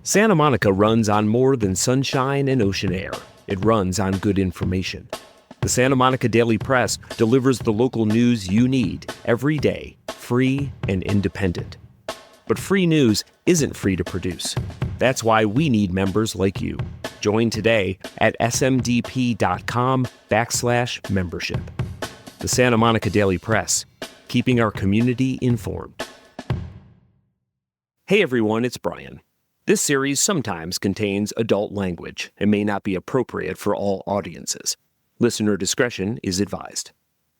Santa Monica runs on more than sunshine and ocean air. It runs on good information. The Santa Monica Daily Press delivers the local news you need every day, free and independent. But free news isn't free to produce. That's why we need members like you. Join today at smdp.com/membership. The Santa Monica Daily Press, keeping our community informed. Hey everyone, it's Brian. This series sometimes contains adult language and may not be appropriate for all audiences. Listener discretion is advised.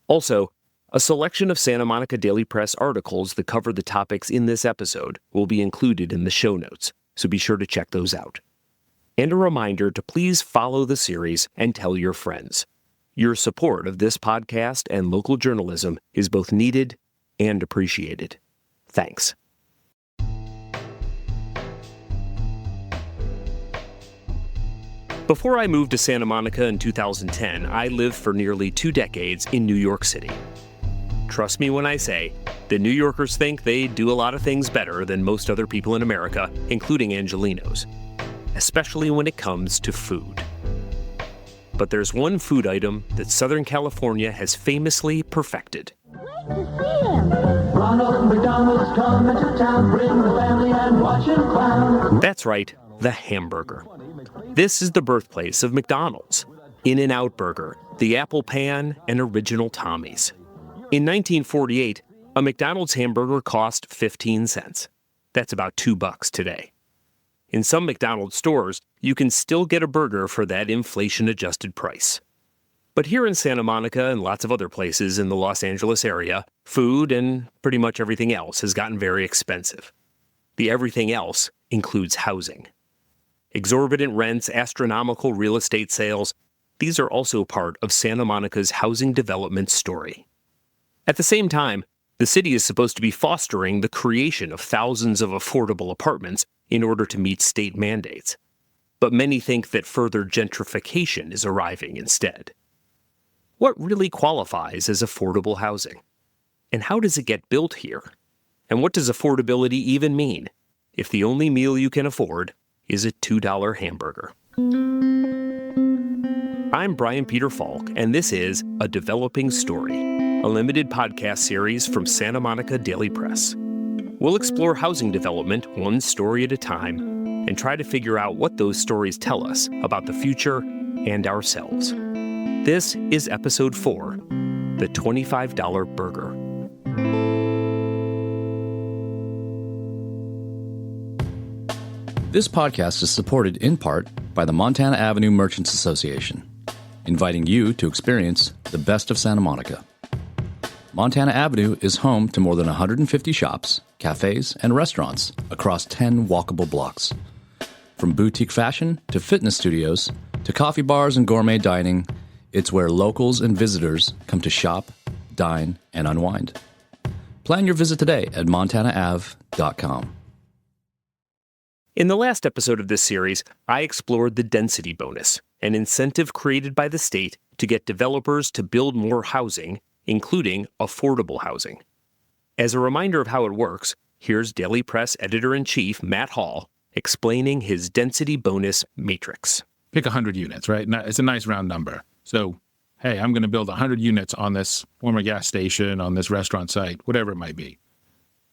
Also, a selection of Santa Monica Daily Press articles that cover the topics in this episode will be included in the show notes, so be sure to check those out. And a reminder to please follow the series and tell your friends. Your support of this podcast and local journalism is both needed and appreciated. Thanks. Before I moved to Santa Monica in 2010, I lived for nearly 2 decades in New York City. Trust me when I say that New Yorkers think they do a lot of things better than most other people in America, including Angelenos, especially when it comes to food. But there's one food item that Southern California has famously perfected. Ronald McDonald's coming to town, bring the family and watch him clown. That's right, the hamburger. This is the birthplace of McDonald's, In-N-Out Burger, the Apple Pan, and Original Tommy's. In 1948, a McDonald's hamburger cost 15 cents. That's about $2 today. In some McDonald's stores, you can still get a burger for that inflation-adjusted price. But here in Santa Monica and lots of other places in the Los Angeles area, food and pretty much everything else has gotten very expensive. The everything else includes housing. Exorbitant rents, astronomical real estate sales, these are also part of Santa Monica's housing development story. At the same time, the city is supposed to be fostering the creation of thousands of affordable apartments in order to meet state mandates. But many think that further gentrification is arriving instead. What really qualifies as affordable housing? And how does it get built here? And what does affordability even mean if the only meal you can afford is a $2 hamburger? I'm Brian Peter Falk, and this is A Developing Story, a limited podcast series from Santa Monica Daily Press. We'll explore housing development one story at a time and try to figure out what those stories tell us about the future and ourselves. This is Episode 4, The $25 Burger. This podcast is supported in part by the Montana Avenue Merchants Association, inviting you to experience the best of Santa Monica. Montana Avenue is home to more than 150 shops, cafes, and restaurants across 10 walkable blocks. From boutique fashion to fitness studios to coffee bars and gourmet dining, it's where locals and visitors come to shop, dine, and unwind. Plan your visit today at montanaav.com. In the last episode of this series, I explored the density bonus, an incentive created by the state to get developers to build more housing, including affordable housing. As a reminder of how it works, here's Daily Press Editor-in-Chief Matt Hall explaining his density bonus matrix. Pick 100 units, right? It's a nice round number. So, hey, I'm going to build 100 units on this former gas station, on this restaurant site, whatever it might be.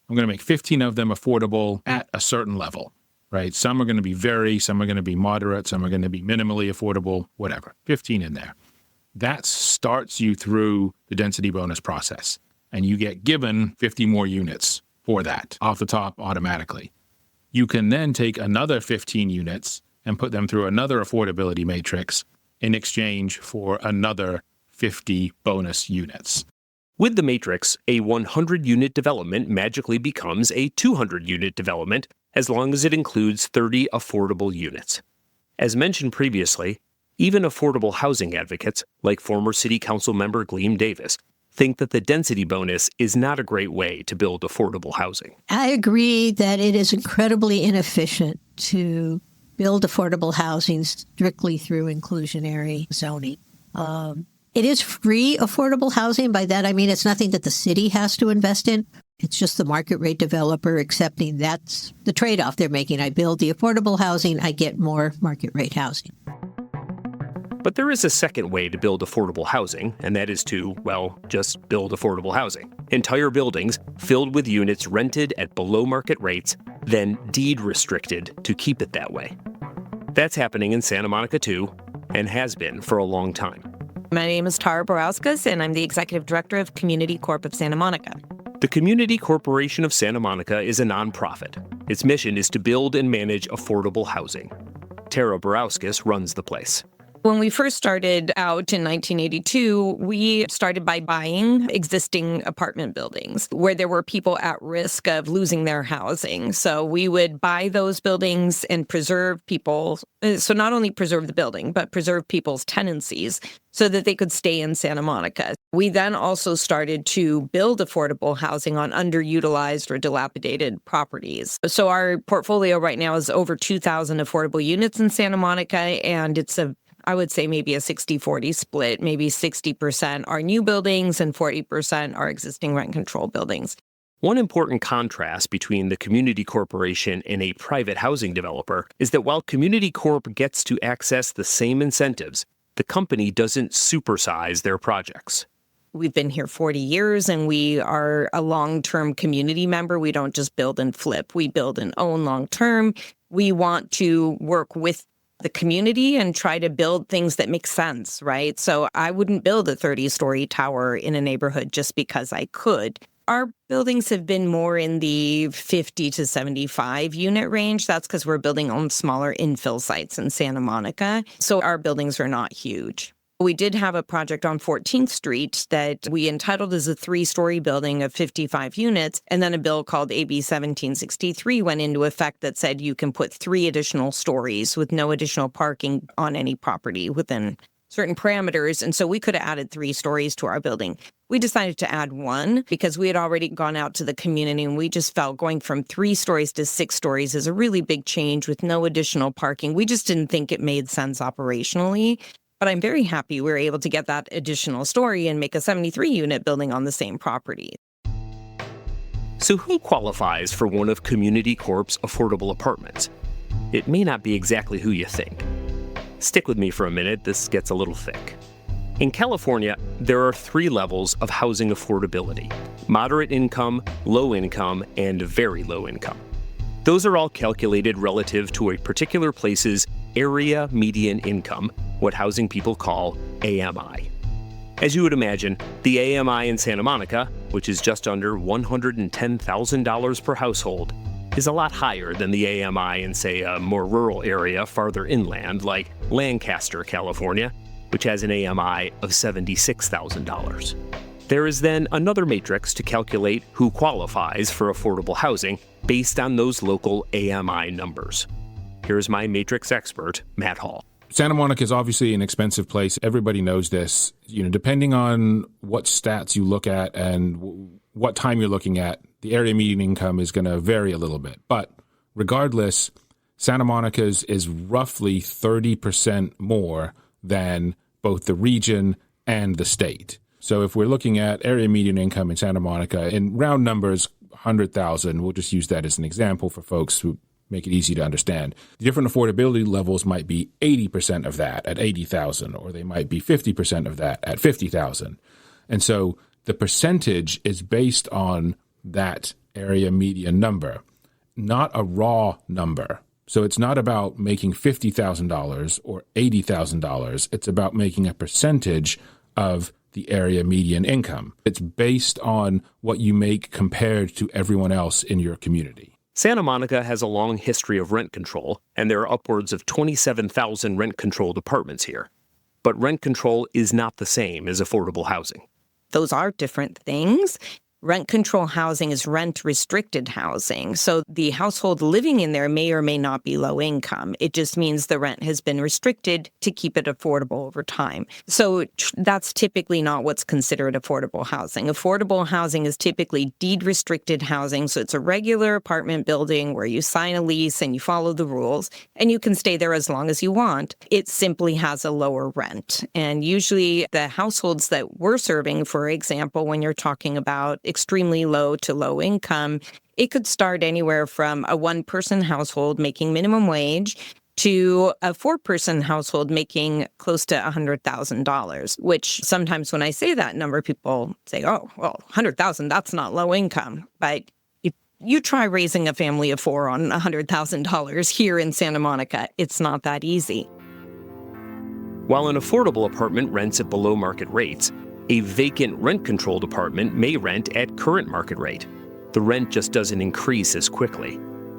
I'm going to make 15 of them affordable at a certain level. Right? Some are going to be some are going to be moderate, some are going to be minimally affordable, whatever. 15 in there. That starts you through the density bonus process. And you get given 50 more units for that off the top automatically. You can then take another 15 units and put them through another affordability matrix in exchange for another 50 bonus units. With the matrix, a 100-unit development magically becomes a 200-unit development as long as it includes 30 affordable units. As mentioned previously, even affordable housing advocates, like former City Council member Gleam Davis, think that the density bonus is not a great way to build affordable housing. I agree that it is incredibly inefficient to build affordable housing strictly through inclusionary zoning. It is free affordable housing. By that, I mean it's nothing that the city has to invest in. It's just the market rate developer accepting that's the trade-off they're making. I build the affordable housing, I get more market rate housing. But there is a second way to build affordable housing, and that is to, well, just build affordable housing. Entire buildings filled with units rented at below market rates, then deed restricted to keep it that way. That's happening in Santa Monica too, and has been for a long time. My name is Tara Borauskas, and I'm the Executive Director of Community Corp of Santa Monica. The Community Corporation of Santa Monica is a nonprofit. Its mission is to build and manage affordable housing. Tara Borauskas runs the place. When we first started out in 1982, we started by buying existing apartment buildings where there were people at risk of losing their housing. So we would buy those buildings and preserve people. So not only preserve the building, but preserve people's tenancies so that they could stay in Santa Monica. We then also started to build affordable housing on underutilized or dilapidated properties. So our portfolio right now is over 2,000 affordable units in Santa Monica, and it's I would say maybe a 60-40 split. Maybe 60% are new buildings and 40% are existing rent control buildings. One important contrast between the Community Corporation and a private housing developer is that while Community Corp gets to access the same incentives, the company doesn't supersize their projects. We've been here 40 years, and we are a long-term community member. We don't just build and flip. We build and own long-term. We want to work with the community and try to build things that make sense, right? So I wouldn't build a 30-story tower in a neighborhood just because I could. Our buildings have been more in the 50 to 75 unit range. That's because we're building on smaller infill sites in Santa Monica. So our buildings are not huge. We did have a project on 14th Street that we entitled as a 3-story building of 55 units, and then a bill called AB 1763 went into effect that said you can put 3 additional stories with no additional parking on any property within certain parameters, and so we could have added 3 stories to our building. We decided to add 1 because we had already gone out to the community, and we just felt going from 3 stories to 6 stories is a really big change with no additional parking. We just didn't think it made sense operationally. But I'm very happy we were able to get that additional story and make a 73-unit building on the same property. So who qualifies for one of Community Corp's affordable apartments? It may not be exactly who you think. Stick with me for a minute, this gets a little thick. In California, there are 3 levels of housing affordability: moderate income, low income, and very low income. Those are all calculated relative to a particular place's area median income, what housing people call AMI. As you would imagine, the AMI in Santa Monica, which is just under $110,000 per household, is a lot higher than the AMI in, say, a more rural area farther inland, like Lancaster, California, which has an AMI of $76,000. There is then another matrix to calculate who qualifies for affordable housing based on those local AMI numbers. Here's my matrix expert, Matt Hall. Santa Monica is obviously an expensive place. Everybody knows this. Depending on what stats you look at and what time you're looking at, the area median income is going to vary a little bit. But regardless, Santa Monica's is roughly 30% more than both the region and the state. So if we're looking at area median income in Santa Monica, in round numbers, 100,000, we'll just use that as an example for folks who make it easy to understand. The different affordability levels might be 80% of that at 80,000, or they might be 50% of that at 50,000. And so the percentage is based on that area median number, not a raw number. So it's not about making $50,000 or $80,000. It's about making a percentage of the area median income. It's based on what you make compared to everyone else in your community. Santa Monica has a long history of rent control, and there are upwards of 27,000 rent-controlled apartments here. But rent control is not the same as affordable housing. Those are different things. Rent control housing is rent-restricted housing. So the household living in there may or may not be low income. It just means the rent has been restricted to keep it affordable over time. So that's typically not what's considered affordable housing. Affordable housing is typically deed-restricted housing. So it's a regular apartment building where you sign a lease and you follow the rules, and you can stay there as long as you want. It simply has a lower rent. And usually the households that we're serving, for example, when you're talking about extremely low to low income, it could start anywhere from a one-person household making minimum wage to a four-person household making close to $100,000, which sometimes when I say that number, people say, oh, well, $100,000, that's not low income. But if you try raising a family of four on $100,000 here in Santa Monica, it's not that easy. While an affordable apartment rents at below market rates, a vacant rent-controlled apartment may rent at current market rate. The rent just doesn't increase as quickly,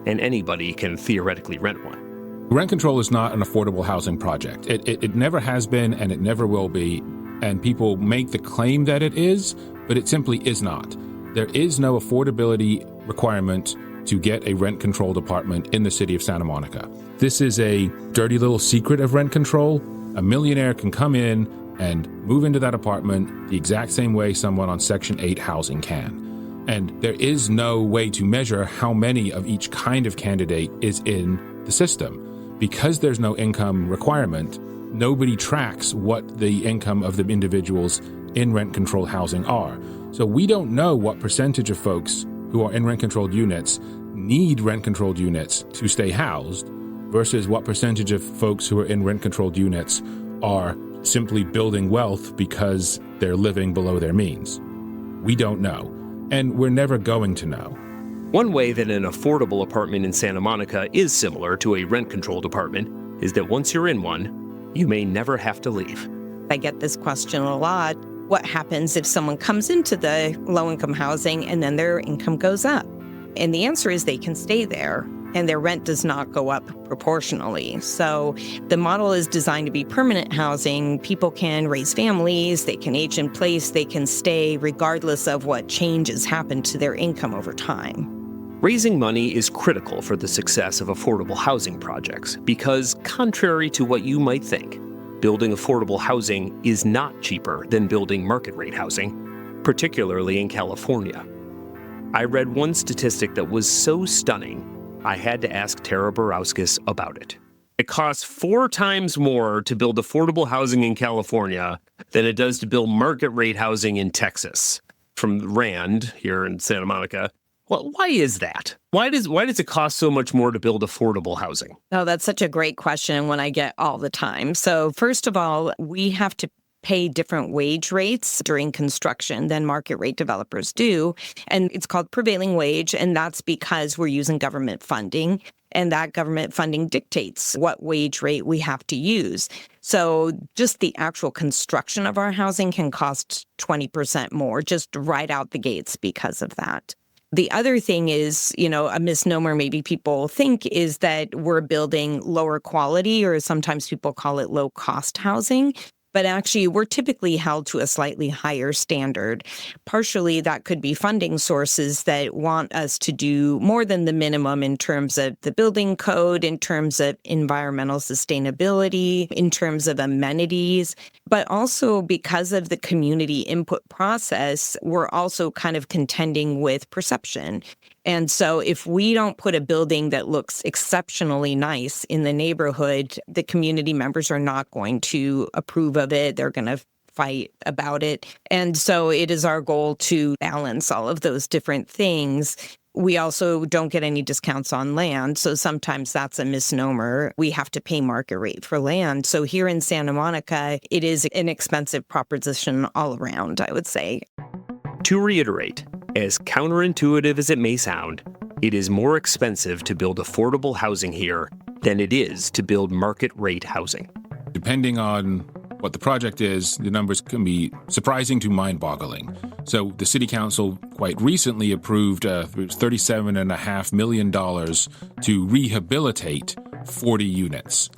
and anybody can theoretically rent one. Rent control is not an affordable housing project. It never has been, and it never will be. And people make the claim that it is, but it simply is not. There is no affordability requirement to get a rent-controlled apartment in the city of Santa Monica. This is a dirty little secret of rent control. A millionaire can come in and move into that apartment the exact same way someone on Section 8 housing can. And there is no way to measure how many of each kind of candidate is in the system. Because there's no income requirement, nobody tracks what the income of the individuals in rent-controlled housing are. So we don't know what percentage of folks who are in rent-controlled units need rent-controlled units to stay housed versus what percentage of folks who are in rent-controlled units are simply building wealth because they're living below their means. We don't know, and we're never going to know. One way that an affordable apartment in Santa Monica is similar to a rent-controlled apartment is that once you're in one, you may never have to leave. I get this question a lot. What happens if someone comes into the low-income housing and then their income goes up? And the answer is they can stay there, and their rent does not go up proportionally. So the model is designed to be permanent housing. People can raise families, they can age in place, they can stay regardless of what changes happen to their income over time. Raising money is critical for the success of affordable housing projects because, contrary to what you might think, building affordable housing is not cheaper than building market-rate housing, particularly in California. I read one statistic that was so stunning, I had to ask Tara Borowskis about it. It costs 4 times more to build affordable housing in California than it does to build market-rate housing in Texas. From Rand, here in Santa Monica. Well, why is that? Why does it cost so much more to build affordable housing? Oh, that's such a great question, and one I get all the time. So first of all, we have to pay different wage rates during construction than market rate developers do. And it's called prevailing wage, and that's because we're using government funding. And that government funding dictates what wage rate we have to use. So just the actual construction of our housing can cost 20% more just right out the gates because of that. The other thing is, a misnomer maybe people think is that we're building lower quality, or sometimes people call it low cost housing. But actually, we're typically held to a slightly higher standard. Partially, that could be funding sources that want us to do more than the minimum in terms of the building code, in terms of environmental sustainability, in terms of amenities. But also because of the community input process, we're also kind of contending with perception. And so if we don't put a building that looks exceptionally nice in the neighborhood, the community members are not going to approve of it. They're going to fight about it. And so it is our goal to balance all of those different things. We also don't get any discounts on land. So sometimes that's a misnomer. We have to pay market rate for land. So here in Santa Monica, it is an expensive proposition all around, I would say. To reiterate, as counterintuitive as it may sound, it is more expensive to build affordable housing here than it is to build market-rate housing. Depending on what the project is, the numbers can be surprising to mind-boggling. So the city council quite recently approved $37.5 million to rehabilitate 40 units.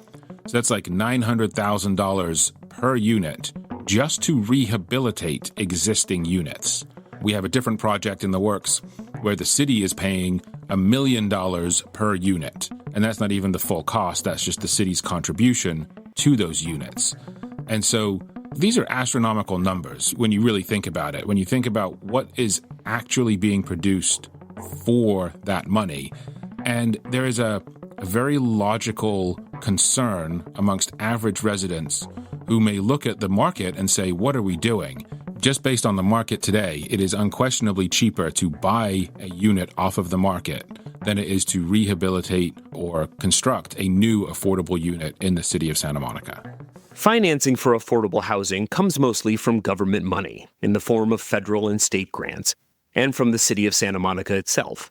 So that's like $900,000 per unit just to rehabilitate existing units. We have a different project in the works where the city is paying $1 million per unit. And that's not even the full cost. That's just the city's contribution to those units. And so these are astronomical numbers when you really think about it. When you think about what is actually being produced for that money. And there is a very logical concern amongst average residents who may look at the market and say, what are we doing? just based on the market today, it is unquestionably cheaper to buy a unit off of the market than it is to rehabilitate or construct a new affordable unit in the city of Santa Monica. Financing for affordable housing comes mostly from government money in the form of federal and state grants, and from the city of Santa Monica itself,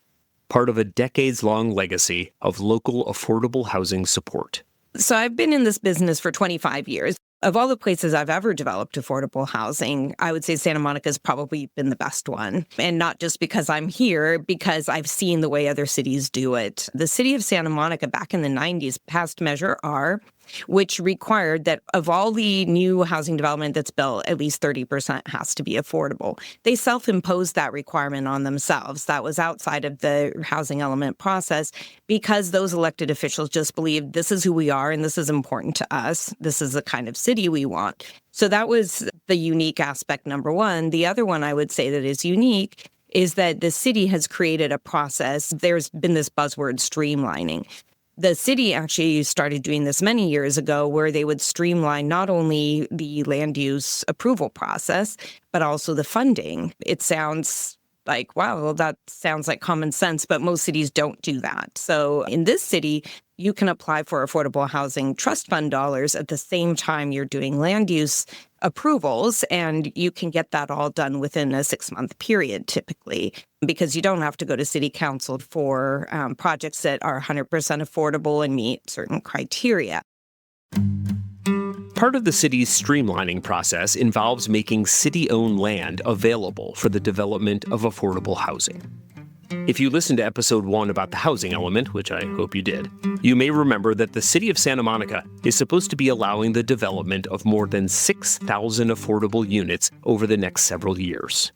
part of a decades-long legacy of local affordable housing support. So I've been in this business for 25 years. Of all the places I've ever developed affordable housing, I would say Santa Monica's probably been the best one. And not just because I'm here, because I've seen the way other cities do it. The city of Santa Monica back in the 90s passed Measure R, which required that of all the new housing development that's built, at least 30% has to be affordable. They self-imposed that requirement on themselves. That was outside of the housing element process because those elected officials just believed this is who we are and this is important to us. This is the kind of city we want. So that was the unique aspect, number one. The other one I would say that is unique is that the city has created a process. There's been this buzzword streamlining. The city actually started doing this many years ago where they would streamline not only the land use approval process, but also the funding. It sounds like, wow, well, that sounds like common sense, but most cities don't do that. So in this city, you can apply for affordable housing trust fund dollars at the same time you're doing land use approvals, and you can get that all done within a 6-month period typically, because you don't have to go to city council for projects that are 100% affordable and meet certain criteria. Part of the city's streamlining process involves making city-owned land available for the development of affordable housing. If you listened to episode 1 about the housing element, which I hope you did, you may remember that the city of Santa Monica is supposed to be allowing the development of more than 6,000 affordable units over the next several years.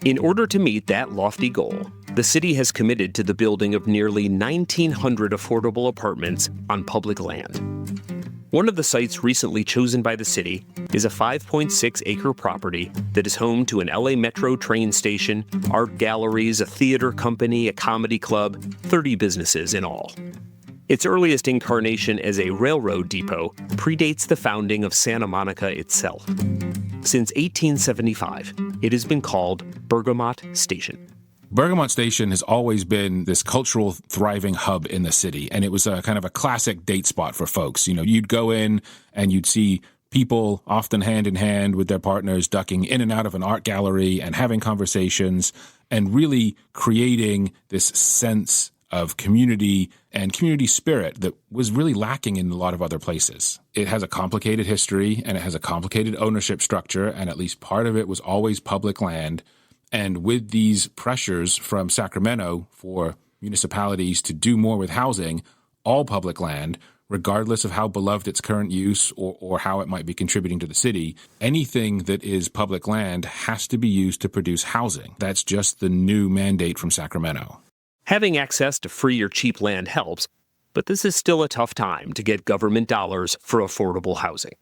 In order to meet that lofty goal, the city has committed to the building of nearly 1,900 affordable apartments on public land. One of the sites recently chosen by the city is a 5.6-acre property that is home to an LA Metro train station, art galleries, a theater company, a comedy club, 30 businesses in all. Its earliest incarnation as a railroad depot predates the founding of Santa Monica itself. Since 1875, it has been called Bergamot Station. Bergamot Station has always been this cultural thriving hub in the city, and it was a kind of a classic date spot for folks. You know, you'd go in and you'd see people often hand in hand with their partners ducking in and out of an art gallery and having conversations and really creating this sense of community and community spirit that was really lacking in a lot of other places. It has a complicated history and it has a complicated ownership structure, and at least part of it was always public land. And with these pressures from Sacramento for municipalities to do more with housing, all public land, regardless of how beloved its current use or how it might be contributing to the city, anything that is public land has to be used to produce housing. That's just the new mandate from Sacramento. Having access to free or cheap land helps, but this is still a tough time to get government dollars for affordable housing.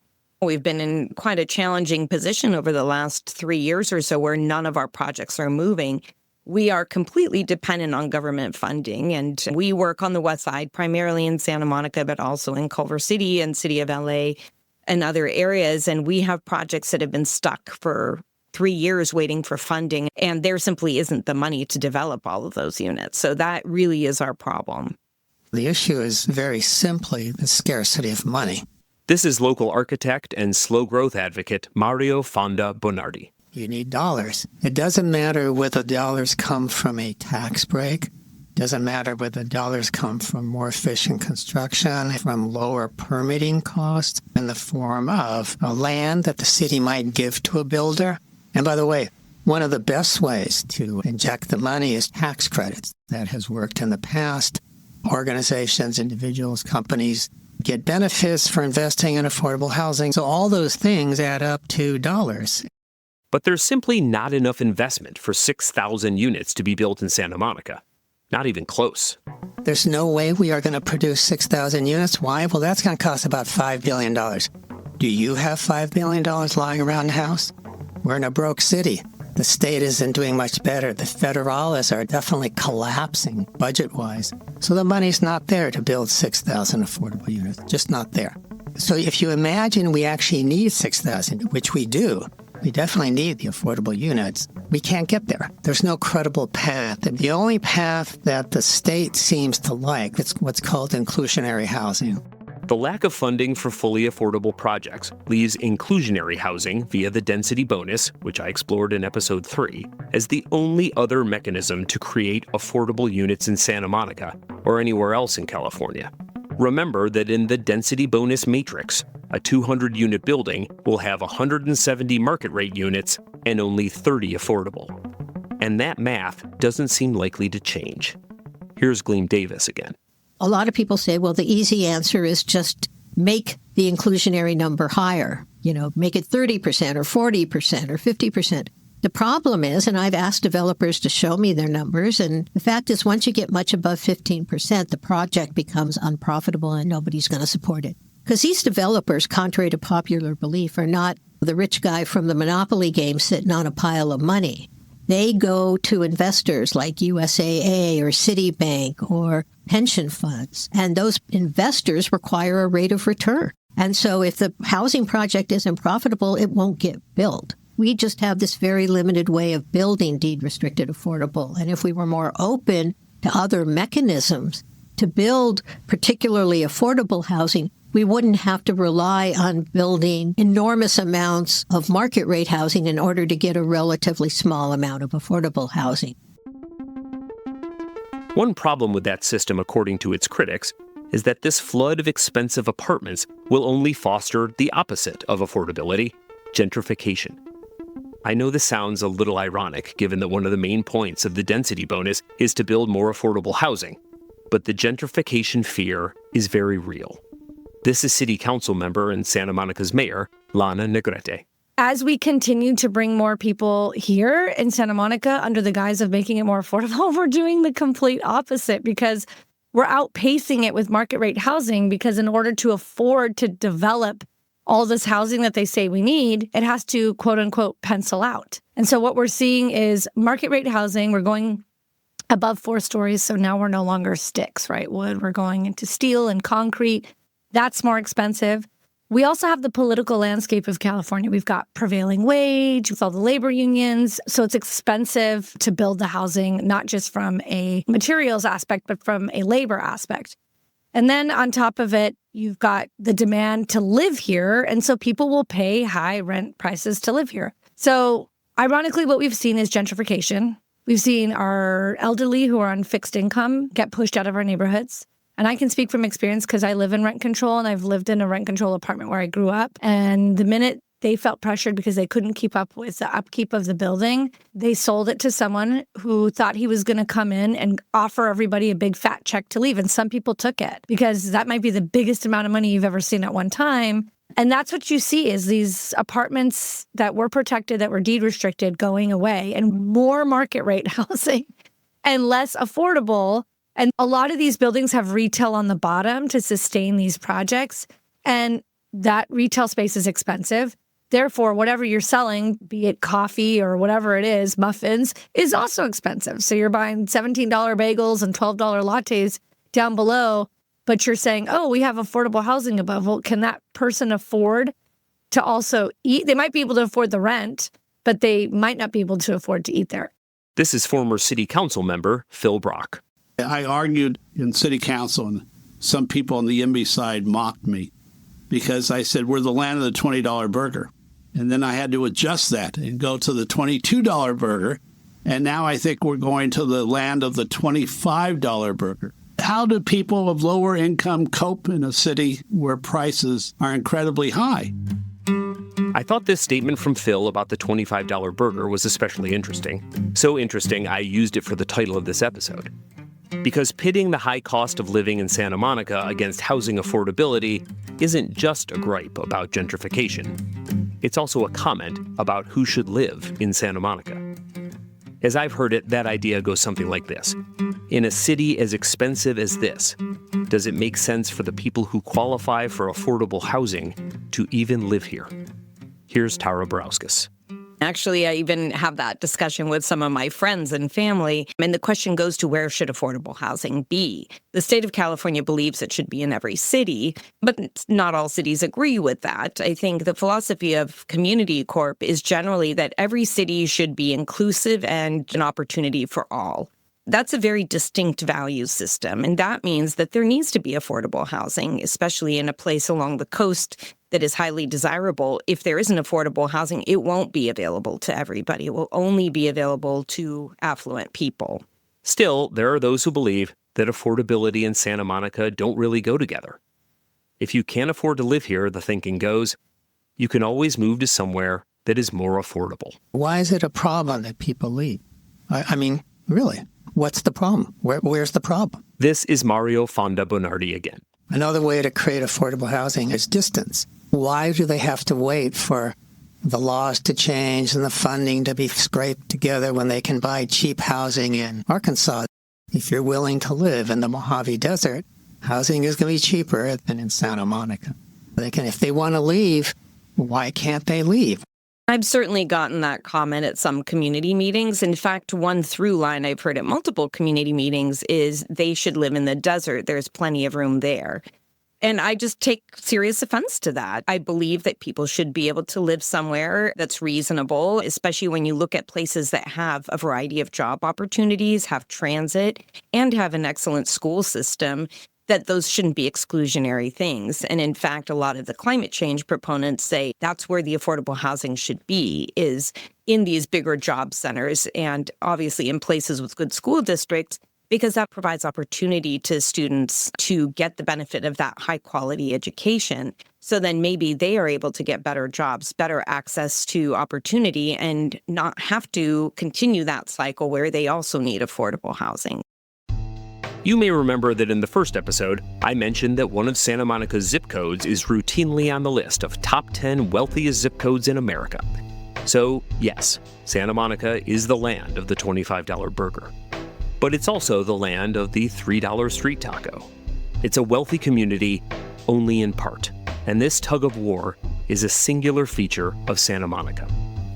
We've been in quite a challenging position over the last 3 years or so where none of our projects are moving. We are completely dependent on government funding, and we work on the west side, primarily in Santa Monica, but also in Culver City and City of LA and other areas. And we have projects that have been stuck for 3 years waiting for funding, and there simply isn't the money to develop all of those units. So that really is our problem. The issue is very simply the scarcity of money. This is local architect and slow growth advocate Mario Fonda Bonardi. You need dollars. It doesn't matter whether dollars come from a tax break. It doesn't matter whether dollars come from more efficient construction, from lower permitting costs in the form of a land that the city might give to a builder. And by the way, one of the best ways to inject the money is tax credits. That has worked in the past. Organizations, individuals, companies get benefits for investing in affordable housing. So all those things add up to dollars. But there's simply not enough investment for 6,000 units to be built in Santa Monica. Not even close. There's no way we are going to produce 6,000 units. Why? Well, that's going to cost about $5 billion. Do you have $5 billion lying around the house? We're in a broke city. The state isn't doing much better. The federales are definitely collapsing budget-wise. So the money's not there to build 6,000 affordable units, just not there. So if you imagine we actually need 6,000, which we do, We definitely need the affordable units. We can't get there. There's no credible path. And the only path that the state seems to like is what's called inclusionary housing. The lack of funding for fully affordable projects leaves inclusionary housing via the density bonus, which I explored in episode 3, as the only other mechanism to create affordable units in Santa Monica or anywhere else in California. Remember that in the density bonus matrix, a 200-unit building will have 170 market rate units and only 30 affordable. And that math doesn't seem likely to change. Here's Gleam Davis again. A lot of people say, well, the easy answer is just make the inclusionary number higher. Make it 30% or 40% or 50%. The problem is, and I've asked developers to show me their numbers, and the fact is once you get much above 15%, the project becomes unprofitable and nobody's going to support it. Because these developers, contrary to popular belief, are not the rich guy from the Monopoly game sitting on a pile of money. They go to investors like USAA or Citibank or pension funds, and those investors require a rate of return. And so if the housing project isn't profitable, it won't get built. We just have this very limited way of building deed-restricted affordable. And if we were more open to other mechanisms to build particularly affordable housing, we wouldn't have to rely on building enormous amounts of market rate housing in order to get a relatively small amount of affordable housing. One problem with that system, according to its critics, is that this flood of expensive apartments will only foster the opposite of affordability, gentrification. I know this sounds a little ironic, given that one of the main points of the density bonus is to build more affordable housing, but the gentrification fear is very real. This is City Council member and Santa Monica's mayor, Lana Negrete. As we continue to bring more people here in Santa Monica under the guise of making it more affordable, we're doing the complete opposite because we're outpacing it with market rate housing because in order to afford to develop all this housing that they say we need, it has to, quote unquote, pencil out. And so what we're seeing is market rate housing. We're going above 4 stories. So now we're no longer sticks, right? Wood. We're going into steel and concrete. That's more expensive. We also have the political landscape of California. We've got prevailing wage with all the labor unions. So it's expensive to build the housing, not just from a materials aspect, but from a labor aspect. And then on top of it, you've got the demand to live here. And so people will pay high rent prices to live here. So ironically, what we've seen is gentrification. We've seen our elderly who are on fixed income get pushed out of our neighborhoods. And I can speak from experience because I live in rent control and I've lived in a rent control apartment where I grew up. And the minute they felt pressured because they couldn't keep up with the upkeep of the building, they sold it to someone who thought he was going to come in and offer everybody a big fat check to leave. And some people took it because that might be the biggest amount of money you've ever seen at one time. And that's what you see is these apartments that were protected, that were deed restricted, going away and more market rate housing and less affordable. And a lot of these buildings have retail on the bottom to sustain these projects. And that retail space is expensive. Therefore, whatever you're selling, be it coffee or whatever it is, muffins, is also expensive. So you're buying $17 bagels and $12 lattes down below, but you're saying, oh, we have affordable housing above. Well, can that person afford to also eat? They might be able to afford the rent, but they might not be able to afford to eat there. This is former City Council member Phil Brock. I argued in City Council, and some people on the IMBY side mocked me because I said, we're the land of the $20 burger. And then I had to adjust that and go to the $22 burger. And now I think we're going to the land of the $25 burger. How do people of lower income cope in a city where prices are incredibly high? I thought this statement from Phil about the $25 burger was especially interesting. So interesting, I used it for the title of this episode. Because pitting the high cost of living in Santa Monica against housing affordability isn't just a gripe about gentrification. It's also a comment about who should live in Santa Monica. As I've heard it, that idea goes something like this. In a city as expensive as this, does it make sense for the people who qualify for affordable housing to even live here? Here's Tara Brauskas. Actually, I even have that discussion with some of my friends and family. And the question goes to, where should affordable housing be? The state of California believes it should be in every city, but not all cities agree with that. I think the philosophy of Community Corp is generally that every city should be inclusive and an opportunity for all. That's a very distinct value system, and that means that there needs to be affordable housing, especially in a place along the coast that is highly desirable. If there isn't affordable housing, it won't be available to everybody. It will only be available to affluent people. Still, there are those who believe that affordability and Santa Monica don't really go together. If you can't afford to live here, the thinking goes, you can always move to somewhere that is more affordable. Why is it a problem that people leave? I mean, really, what's the problem? Where's the problem? This is Mario Fonda Bonardi again. Another way to create affordable housing is distance. Why do they have to wait for the laws to change and the funding to be scraped together when they can buy cheap housing in Arkansas? If you're willing to live in the Mojave Desert, housing is going to be cheaper than in Santa Monica. If they want to leave, why can't they leave? I've certainly gotten that comment at some community meetings. In fact, one through line I've heard at multiple community meetings is they should live in the desert. There's plenty of room there. And I just take serious offense to that. I believe that people should be able to live somewhere that's reasonable, especially when you look at places that have a variety of job opportunities, have transit, and have an excellent school system, that those shouldn't be exclusionary things. And in fact, a lot of the climate change proponents say that's where the affordable housing should be, is in these bigger job centers and obviously in places with good school districts, because that provides opportunity to students to get the benefit of that high quality education. So then maybe they are able to get better jobs, better access to opportunity, and not have to continue that cycle where they also need affordable housing. You may remember that in the first episode, I mentioned that one of Santa Monica's zip codes is routinely on the list of top 10 wealthiest zip codes in America. So, yes, Santa Monica is the land of the $25 burger. But it's also the land of the $3 street taco. It's a wealthy community only in part, and this tug of war is a singular feature of Santa Monica.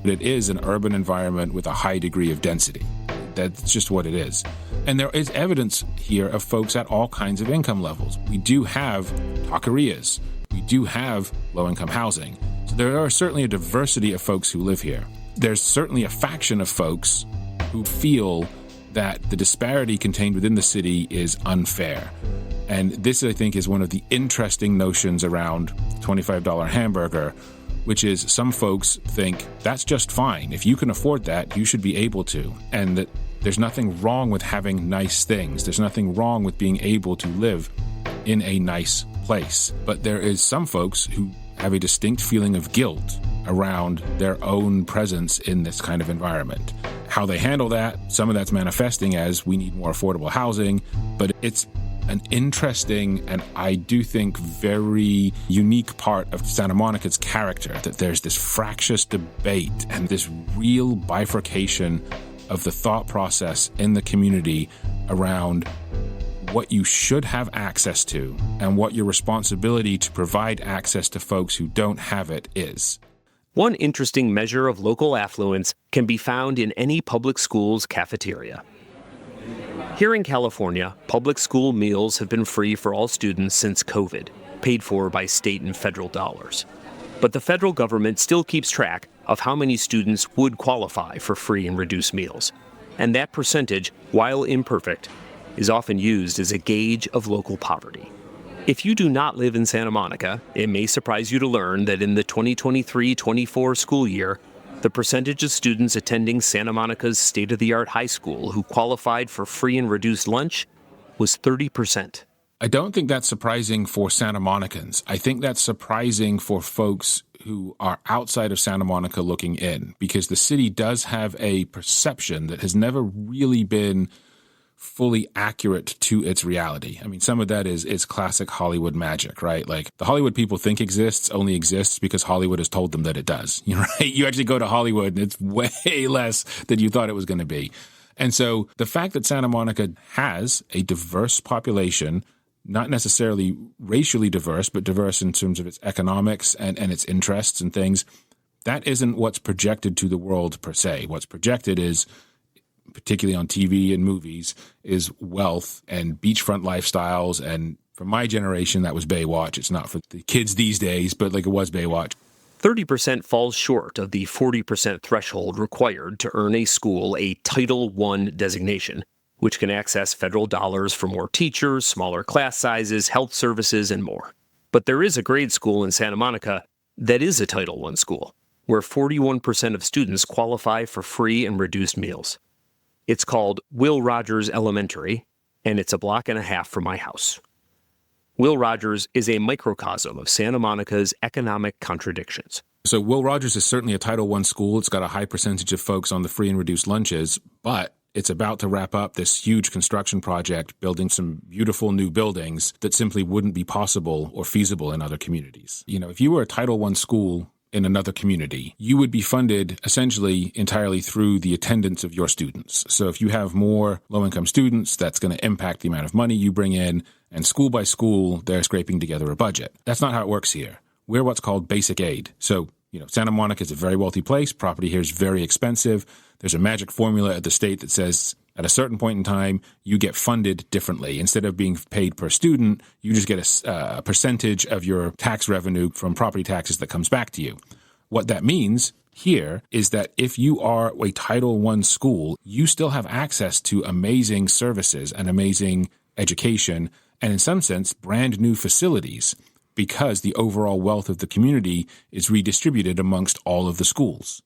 It is an urban environment with a high degree of density. That's just what it is. And there is evidence here of folks at all kinds of income levels. We do have taquerias. We do have low-income housing. So there are certainly a diversity of folks who live here. There's certainly a faction of folks who feel that the disparity contained within the city is unfair. And this, I think, is one of the interesting notions around $25 hamburger, which is some folks think that's just fine. If you can afford that, you should be able to. And that there's nothing wrong with having nice things. There's nothing wrong with being able to live in a nice place. But there is some folks who have a distinct feeling of guilt around their own presence in this kind of environment. How they handle that, some of that's manifesting as we need more affordable housing, but it's an interesting and I do think very unique part of Santa Monica's character, that there's this fractious debate and this real bifurcation of the thought process in the community around what you should have access to and what your responsibility to provide access to folks who don't have it is. One interesting measure of local affluence can be found in any public school's cafeteria. Here in California, public school meals have been free for all students since COVID, paid for by state and federal dollars. But the federal government still keeps track of how many students would qualify for free and reduced meals. And that percentage, while imperfect, is often used as a gauge of local poverty. If you do not live in Santa Monica, it may surprise you to learn that in the 2023-24 school year, the percentage of students attending Santa Monica's state-of-the-art high school who qualified for free and reduced lunch was 30%. I don't think that's surprising for Santa Monicans. I think that's surprising for folks who are outside of Santa Monica looking in, because the city does have a perception that has never really been fully accurate to its reality. I mean, some of that is classic Hollywood magic, right? Like the Hollywood people think only exists because Hollywood has told them that it does. You know, right? You actually go to Hollywood and it's way less than you thought it was going to be. And so the fact that Santa Monica has a diverse population, not necessarily racially diverse, but diverse in terms of its economics and its interests and things, that isn't what's projected to the world per se. What's projected is, particularly on TV and movies, is wealth and beachfront lifestyles. And for my generation, that was Baywatch. It's not for the kids these days, but like it was Baywatch. 30% falls short of the 40% threshold required to earn a school a Title I designation, which can access federal dollars for more teachers, smaller class sizes, health services, and more. But there is a grade school in Santa Monica that is a Title I school, where 41% of students qualify for free and reduced meals. It's called Will Rogers Elementary, and it's a block and a half from my house. Will Rogers is a microcosm of Santa Monica's economic contradictions. So Will Rogers is certainly a Title I school. It's got a high percentage of folks on the free and reduced lunches, but it's about to wrap up this huge construction project, building some beautiful new buildings that simply wouldn't be possible or feasible in other communities. You know, if you were a Title I school in another community, you would be funded essentially entirely through the attendance of your students. So if you have more low-income students, that's going to impact the amount of money you bring in, and school by school, they're scraping together a budget. That's not how it works here. We're what's called basic aid. So, you know, Santa Monica is a very wealthy place. Property here is very expensive. There's a magic formula at the state that says at a certain point in time, you get funded differently. Instead of being paid per student, you just get a percentage of your tax revenue from property taxes that comes back to you. What that means here is that if you are a Title I school, you still have access to amazing services and amazing education, and in some sense, brand new facilities, because the overall wealth of the community is redistributed amongst all of the schools.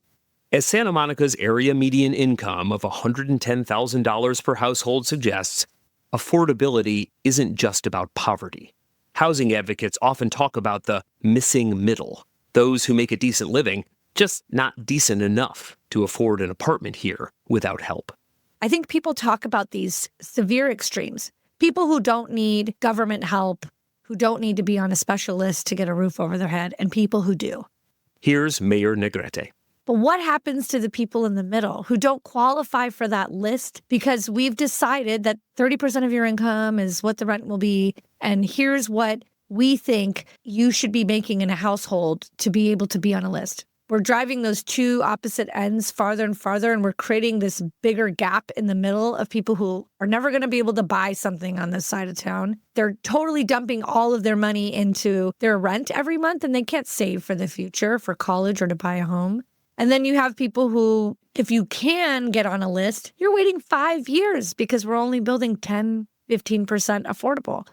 As Santa Monica's area median income of $110,000 per household suggests, affordability isn't just about poverty. Housing advocates often talk about the missing middle, those who make a decent living, just not decent enough to afford an apartment here without help. I think people talk about these severe extremes. People who don't need government help, who don't need to be on a special list to get a roof over their head, and people who do. Here's Mayor Negrete. But what happens to the people in the middle who don't qualify for that list because we've decided that 30% of your income is what the rent will be, and here's what we think you should be making in a household to be able to be on a list? We're driving those two opposite ends farther and farther, and we're creating this bigger gap in the middle of people who are never going to be able to buy something on this side of town. They're totally dumping all of their money into their rent every month, and they can't save for the future, for college or to buy a home. And then you have people who, if you can get on a list, you're waiting 5 years because we're only building 10, 15% affordable.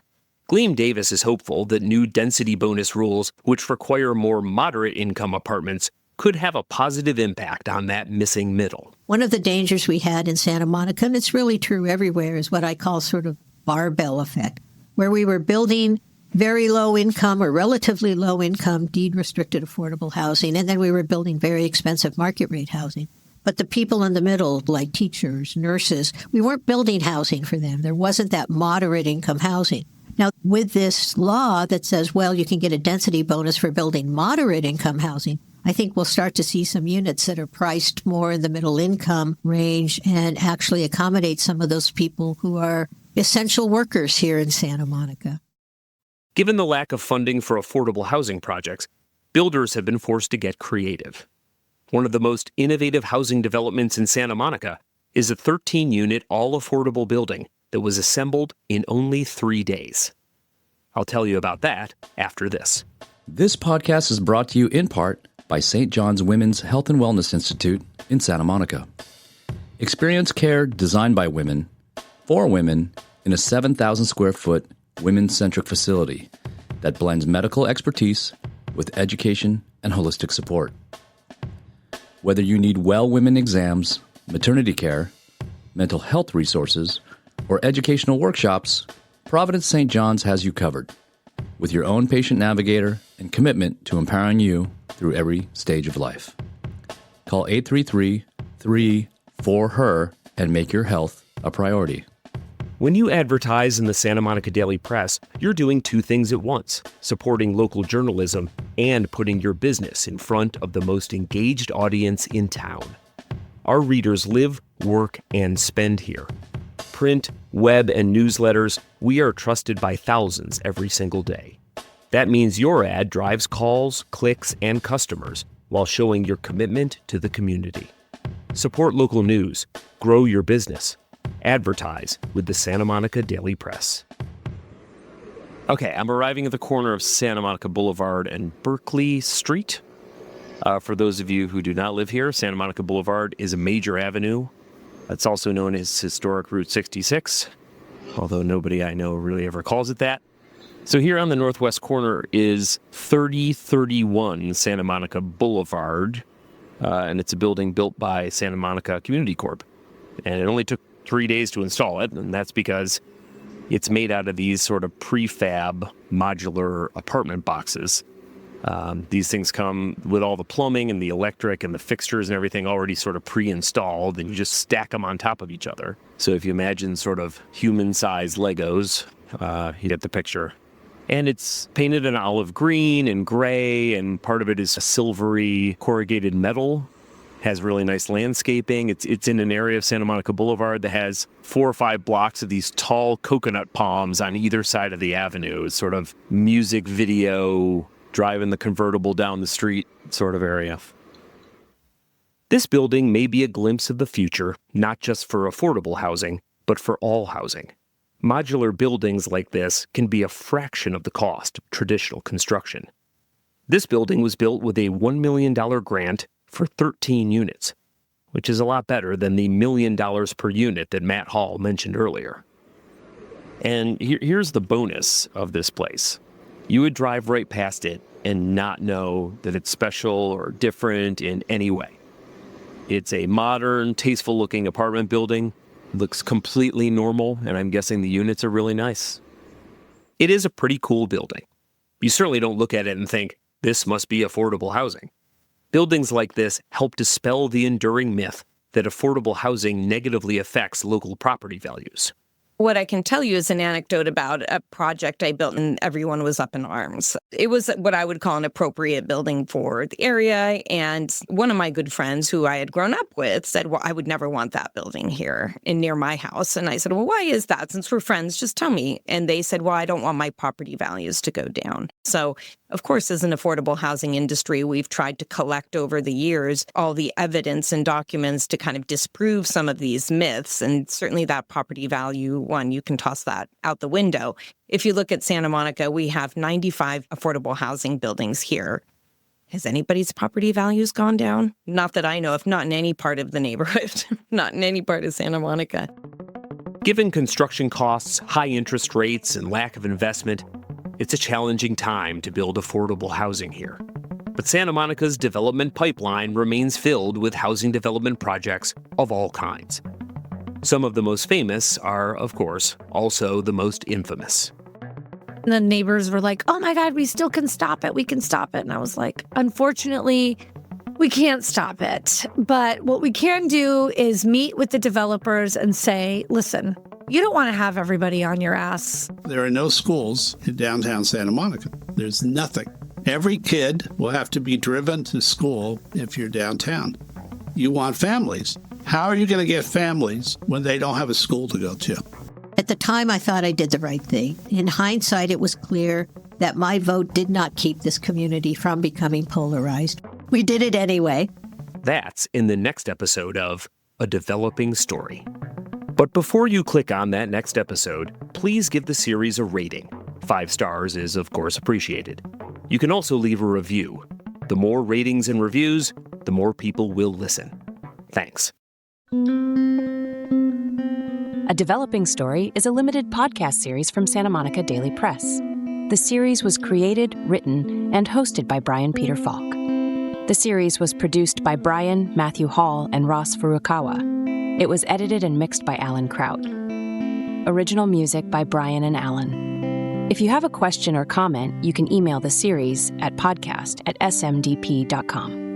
Gleam Davis is hopeful that new density bonus rules, which require more moderate income apartments, could have a positive impact on that missing middle. One of the dangers we had in Santa Monica, and it's really true everywhere, is what I call sort of barbell effect, where we were building very low income or relatively low income deed-restricted affordable housing, and then we were building very expensive market rate housing. But the people in the middle, like teachers, nurses, we weren't building housing for them. There wasn't that moderate income housing. Now, with this law that says, well, you can get a density bonus for building moderate income housing, I think we'll start to see some units that are priced more in the middle income range and actually accommodate some of those people who are essential workers here in Santa Monica. Given the lack of funding for affordable housing projects, builders have been forced to get creative. One of the most innovative housing developments in Santa Monica is a 13-unit all-affordable building that was assembled in only 3 days. I'll tell you about that after this. This podcast is brought to you in part by St. John's Women's Health and Wellness Institute in Santa Monica. Experience care designed by women, for women, in a 7,000 square foot women-centric facility that blends medical expertise with education and holistic support. Whether you need well women exams, maternity care, mental health resources, or educational workshops, Providence St. John's has you covered, with your own patient navigator and commitment to empowering you through every stage of life. Call 833-34-HER and make your health a priority. When you advertise in the Santa Monica Daily Press, you're doing two things at once, supporting local journalism and putting your business in front of the most engaged audience in town. Our readers live, work, and spend here. Print, web, and newsletters, we are trusted by thousands every single day. That means your ad drives calls, clicks, and customers, while showing your commitment to the community. Support local news, grow your business, advertise with the Santa Monica Daily Press. Okay, I'm arriving at the corner of Santa Monica Boulevard and Berkeley Street. For those of you who do not live here, Santa Monica Boulevard is a major avenue. It's also known as historic Route 66, although nobody I know really ever calls it that. So here on the northwest corner is 3031 Santa Monica Boulevard, and it's a building built by Santa Monica Community Corp. And it only took 3 days to install it, and that's because it's made out of these sort of prefab modular apartment boxes. These things come with all the plumbing and the electric and the fixtures and everything already sort of pre-installed, and you just stack them on top of each other. So if you imagine sort of human-sized Legos, you get the picture. And it's painted in olive green and gray, and part of it is a silvery corrugated metal. Has really nice landscaping. It's in an area of Santa Monica Boulevard that has 4 or 5 blocks of these tall coconut palms on either side of the avenue. It's sort of music video, driving the convertible down the street sort of area. This building may be a glimpse of the future, not just for affordable housing, but for all housing. Modular buildings like this can be a fraction of the cost of traditional construction. This building was built with a $1 million grant for 13 units, which is a lot better than the $1 million per unit that Matt Hall mentioned earlier. And here's the bonus of this place. You would drive right past it and not know that it's special or different in any way. It's a modern, tasteful-looking apartment building. Looks completely normal, and I'm guessing the units are really nice. It is a pretty cool building. You certainly don't look at it and think, this must be affordable housing. Buildings like this help dispel the enduring myth that affordable housing negatively affects local property values. What I can tell you is an anecdote about a project I built, and everyone was up in arms. It was what I would call an appropriate building for the area. And one of my good friends who I had grown up with said, well, I would never want that building here and near my house. And I said, well, why is that? Since we're friends, just tell me. And they said, well, I don't want my property values to go down. So, of course, as an affordable housing industry, we've tried to collect over the years all the evidence and documents to kind of disprove some of these myths. And certainly that property value one, you can toss that out the window. If you look at Santa Monica, we have 95 affordable housing buildings here. Has anybody's property values gone down? Not that I know of, not in any part of the neighborhood, not in any part of Santa Monica. Given construction costs, high interest rates, and lack of investment, it's a challenging time to build affordable housing here. But Santa Monica's development pipeline remains filled with housing development projects of all kinds. Some of the most famous are, of course, also the most infamous. And the neighbors were like, oh my God, we still can stop it. We can stop it. And I was like, unfortunately, we can't stop it. But what we can do is meet with the developers and say, listen, you don't want to have everybody on your ass. There are no schools in downtown Santa Monica. There's nothing. Every kid will have to be driven to school if you're downtown. You want families. How are you going to get families when they don't have a school to go to? At the time, I thought I did the right thing. In hindsight, it was clear that my vote did not keep this community from becoming polarized. We did it anyway. That's in the next episode of A Developing Story. But before you click on that next episode, please give the series a rating. 5 stars is, of course, appreciated. You can also leave a review. The more ratings and reviews, the more people will listen. Thanks. A Developing Story is a limited podcast series from Santa Monica Daily Press. The series was created, written, and hosted by Brian Peter Falk. The series was produced by Brian, Matthew Hall, and Ross Furukawa. It was edited and mixed by Alan Kraut. Original music by Brian and Alan. If you have a question or comment, you can email the series at podcast@smdp.com.